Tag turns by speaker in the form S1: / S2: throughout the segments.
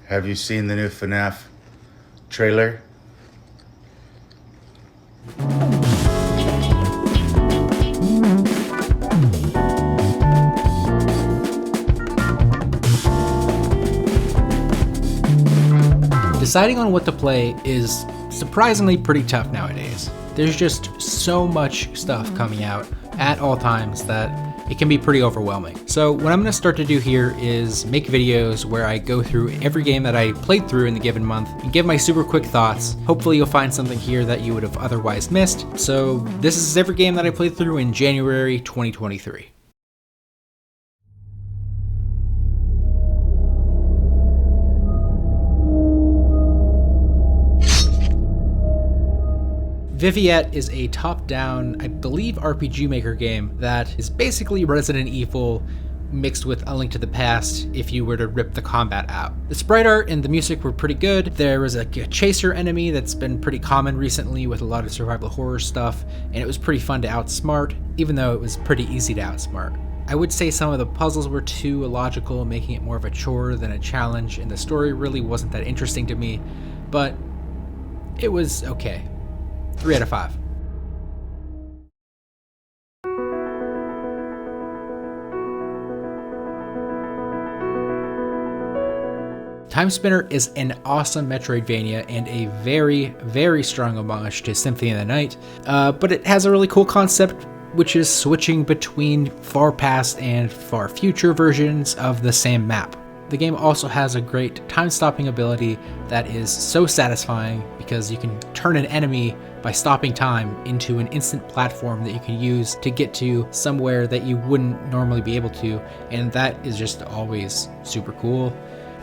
S1: Have you seen the new FNAF trailer?
S2: Deciding on what to play is surprisingly pretty tough nowadays. There's just so much stuff coming out at all times that it can be pretty overwhelming. So what I'm going to start to do here is make videos where I go through every game that I played through in the given month and give my super quick thoughts. Hopefully you'll find something here that you would have otherwise missed. So this is every game that I played through in January 2023. Viviette is a top-down, I believe, RPG Maker game that is basically Resident Evil mixed with A Link to the Past if you were to rip the combat out. The sprite art and the music were pretty good. There was a chaser enemy that's been pretty common recently with a lot of survival horror stuff, and it was pretty fun to outsmart, even though it was pretty easy to outsmart. I would say some of the puzzles were too illogical, making it more of a chore than a challenge, and the story really wasn't that interesting to me, but it was okay. 3 out of 5. Timespinner is an awesome Metroidvania and a very, very strong homage to Symphony of the Night, but it has a really cool concept, which is switching between far past and far future versions of the same map. The game also has a great time-stopping ability that is so satisfying because you can turn an enemy by stopping time into an instant platform that you can use to get to somewhere that you wouldn't normally be able to, and that is just always super cool.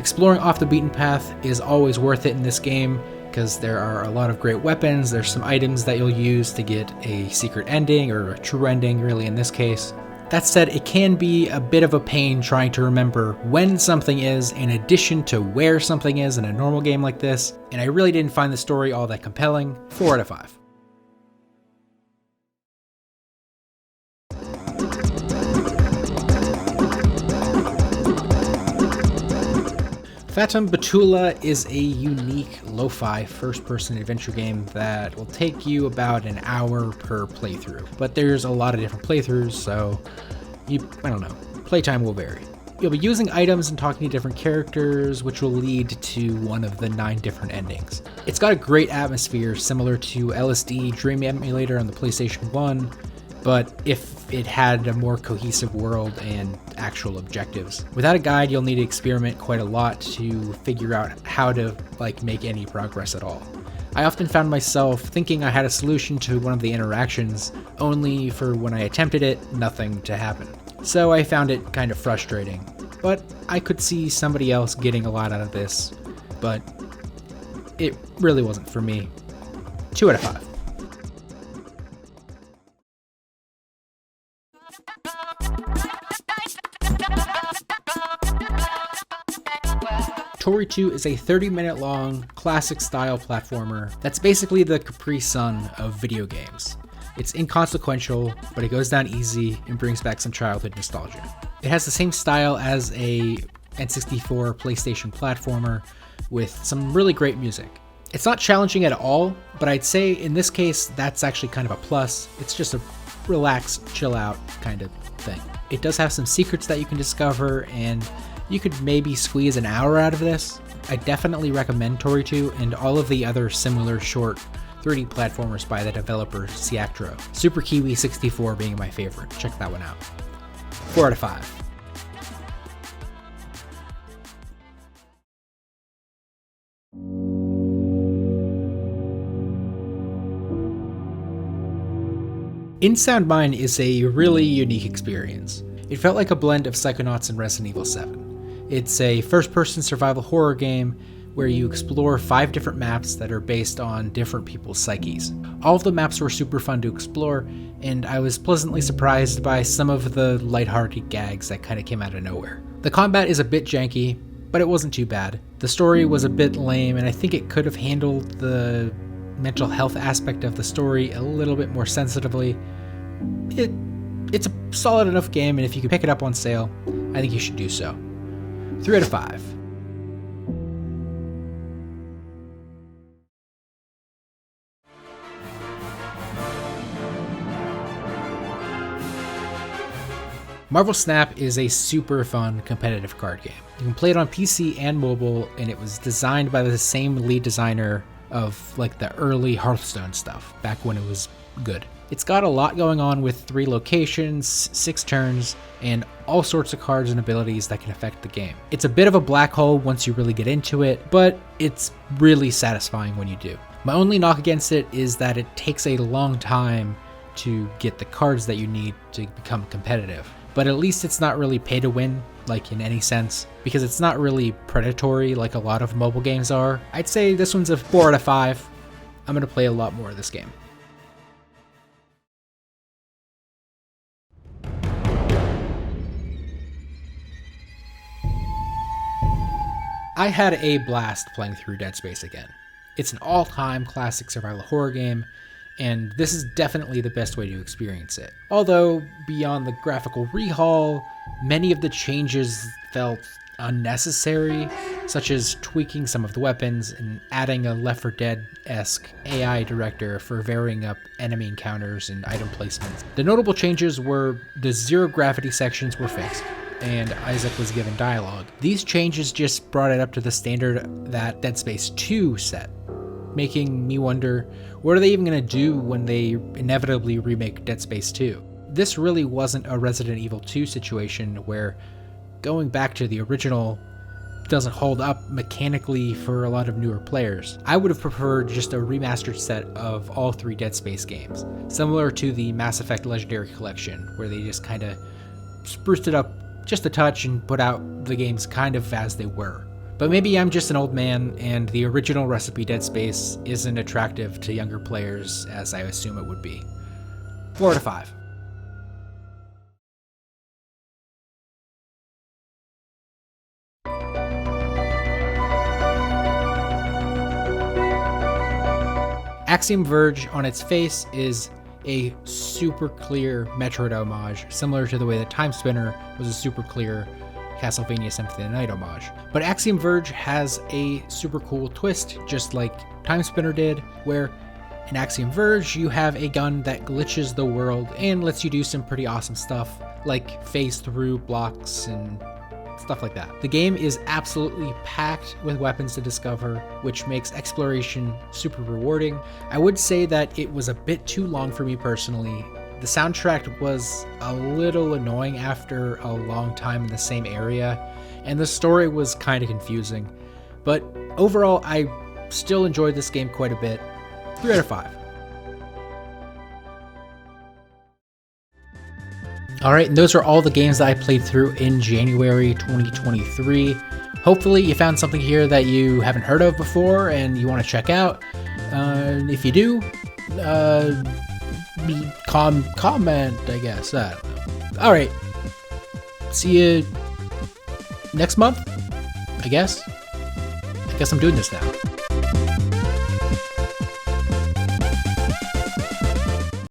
S2: Exploring off the beaten path is always worth it in this game because there are a lot of great weapons. There's some items that you'll use to get a secret ending, or a true ending really in this case. That said, it can be a bit of a pain trying to remember when something is in addition to where something is in a normal game like this, and I really didn't find the story all that compelling. 4 out of 5. Fatum Betula is a unique lo-fi first-person adventure game that will take you about an hour per playthrough. But there's a lot of different playthroughs, so I don't know, playtime will vary. You'll be using items and talking to different characters, which will lead to one of the 9 different endings. It's got a great atmosphere similar to LSD Dream Emulator on the PlayStation 1, but if it had a more cohesive world and actual objectives. Without a guide, you'll need to experiment quite a lot to figure out how to make any progress at all. I often found myself thinking I had a solution to one of the interactions, only for when I attempted it, nothing to happen. So I found it kind of frustrating, but I could see somebody else getting a lot out of this, but it really wasn't for me. 2 out of 5. Toree 2 is a 30-minute long, classic-style platformer that's basically the Capri Sun of video games. It's inconsequential, but it goes down easy and brings back some childhood nostalgia. It has the same style as a N64 PlayStation platformer with some really great music. It's not challenging at all, but I'd say in this case that's actually kind of a plus. It's just a relax, chill out kind of thing. It does have some secrets that you can discover, and you could maybe squeeze an hour out of this. I definitely recommend Toree 2 and all of the other similar short 3D platformers by the developer Ciactro. Super Kiwi 64 being my favorite. Check that one out. 4 out of 5. In Sound Mind is a really unique experience. It felt like a blend of Psychonauts and Resident Evil 7. It's a first-person survival horror game where you explore 5 different maps that are based on different people's psyches. All of the maps were super fun to explore, and I was pleasantly surprised by some of the lighthearted gags that kind of came out of nowhere. The combat is a bit janky, but it wasn't too bad. The story was a bit lame, and I think it could have handled the mental health aspect of the story a little bit more sensitively. It's a solid enough game, and if you can pick it up on sale, I think you should do so. 3 out of 5. Marvel Snap is a super fun competitive card game. You can play it on PC and mobile, and it was designed by the same lead designer of like the early Hearthstone stuff, back when it was good. It's got a lot going on with 3 locations, 6 turns, and all sorts of cards and abilities that can affect the game. It's a bit of a black hole once you really get into it, but it's really satisfying when you do. My only knock against it is that it takes a long time to get the cards that you need to become competitive. But at least it's not really pay to win, like in any sense, because it's not really predatory like a lot of mobile games are. I'd say this one's a 4 out of 5. I'm gonna play a lot more of this game. I had a blast playing through Dead Space again. It's an all-time classic survival horror game, and this is definitely the best way to experience it. Although, beyond the graphical rehaul, many of the changes felt unnecessary, such as tweaking some of the weapons and adding a Left 4 Dead-esque AI director for varying up enemy encounters and item placements. The notable changes were the zero gravity sections were fixed, and Isaac was given dialogue. These changes just brought it up to the standard that Dead Space 2 set, making me wonder, what are they even going to do when they inevitably remake Dead Space 2? This really wasn't a Resident Evil 2 situation where going back to the original doesn't hold up mechanically for a lot of newer players. I would have preferred just a remastered set of all 3 Dead Space games, similar to the Mass Effect Legendary Collection, where they just kind of spruced it up just a touch and put out the games kind of as they were. But maybe I'm just an old man and the original recipe Dead Space isn't attractive to younger players as I assume it would be. 4 out of 5. Axiom Verge on its face is a super clear Metroid homage, similar to the way that Timespinner was a super clear Castlevania Symphony of the Night homage. But Axiom Verge has a super cool twist, just like Timespinner did, where in Axiom Verge you have a gun that glitches the world and lets you do some pretty awesome stuff, like phase through blocks and stuff like that. The game is absolutely packed with weapons to discover, which makes exploration super rewarding. I would say that it was a bit too long for me personally. The soundtrack was a little annoying after a long time in the same area, and the story was kind of confusing. But overall, I still enjoyed this game quite a bit. 3 out of 5. Alright, and those are all the games that I played through in January 2023. Hopefully you found something here that you haven't heard of before and you want to check out. If you do, comment, I guess. I don't know. Alright, see you next month, I guess. I guess I'm doing this now.